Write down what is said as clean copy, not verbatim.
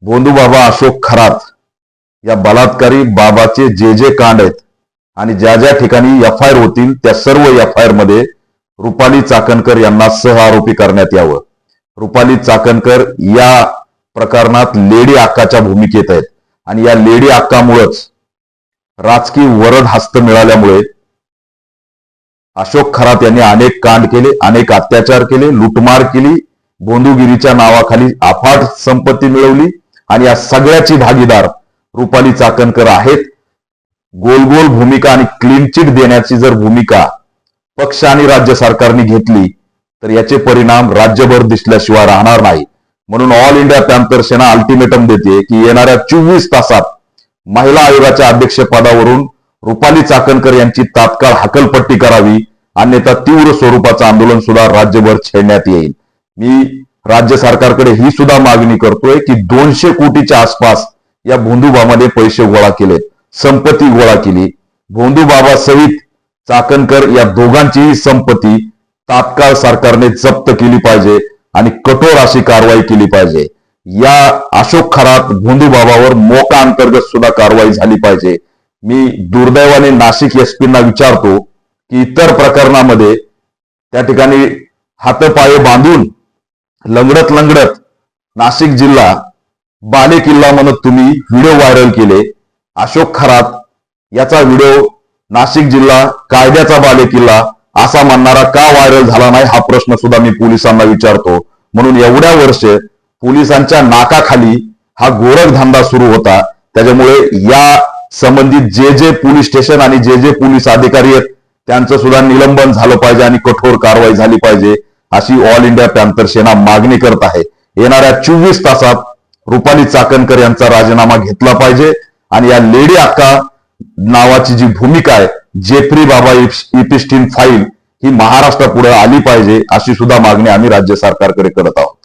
भोंदू बाबा अशोक खरात या बलात्कारी बाबाचे जे कांड आहेत आणि ज्या ज्या ठिकाणी एफआयआर होतील त्या सर्व एफआयआर मध्ये रुपाली चाकणकर यांना सह आरोपी करण्यात यावं। रुपाली चाकणकर या प्रकरणात लेडी अक्काच्या भूमिकेत आहेत आणि या लेडी अक्कामुळेच राजकीय वरद हस्त मिळाल्यामुळे अशोक खरात यांनी अनेक कांड केले, अनेक अत्याचार केले, लुटमार केली, भोंदूगिरीच्या नावाखाली अफाट संपत्ती मिळवली आणि या सगळ्याची भागीदार रुपाली चाकणकर आहेत। गोल गोल भूमिका आणि क्लीन चिट देण्याची जर भूमिका पक्ष आणि राज्य सरकारने घेतली तर याचे परिणाम राज्यभर दिसल्याशिवाय राहणार नाही। म्हणून ऑल इंडिया पॅंथर सेना अल्टिमेटम देते की येणाऱ्या 24 तासात महिला आयोगाच्या अध्यक्षपदावरून रुपाली चाकणकर यांची तात्काळ हकलपट्टी करावी, अन्यथा तीव्र स्वरूपाचं आंदोलन सुद्धा राज्यभर छेडण्यात येईल। मी राज्य सरकारकडे ही सुद्धा मागणी करतोय की 200 कोटीच्या आसपास या भोंदूबाबाने पैसे गोळा केले, संपत्ती गोळा केली। भोंदूबाबा सहित चाकणकर या दोघांचीही संपत्ती तात्काळ सरकारने जप्त केली पाहिजे आणि कठोर अशी कारवाई केली पाहिजे। या अशोक खरात भोंदूबाबावर मोका अंतर्गत सुद्धा कारवाई झाली पाहिजे। मी दुर्दैवाने नाशिक एसपींना विचारतो की इतर प्रकरणामध्ये त्या ठिकाणी हातपाय बांधून लंगडत लंगडत नाशिक जिल्हा बाले किल्ला म्हणत तुम्ही व्हिडिओ व्हायरल केले, अशोक खरात याचा व्हिडिओ नाशिक जिल्हा कायद्याचा बाले किल्ला असा म्हणणारा का व्हायरल झाला नाही हा प्रश्न सुद्धा मी पोलिसांना विचारतो। म्हणून एवढ्या वर्ष पोलिसांच्या नाकाखाली हा गोरखधंदा सुरू होता, त्याच्यामुळे या संबंधित जे पोलीस स्टेशन आणि जे पोलीस अधिकारी आहेत त्यांचं सुद्धा निलंबन झालं पाहिजे आणि कठोर कारवाई झाली पाहिजे अशी ऑल इंडिया पॅंथर सेना मागणी करत आहे। येणाऱ्या 24 तासात रुपाली चाकणकर यांचा राजीनामा घेतला पाहिजे आणि या लेडी अक्का नावाची जी भूमिका आहे, जेफ्री बाबा इपिस्टिन फाईल ही महाराष्ट्रापुढे आली पाहिजे अशी सुद्धा मागणी आम्ही राज्य सरकारकडे करत आहोत।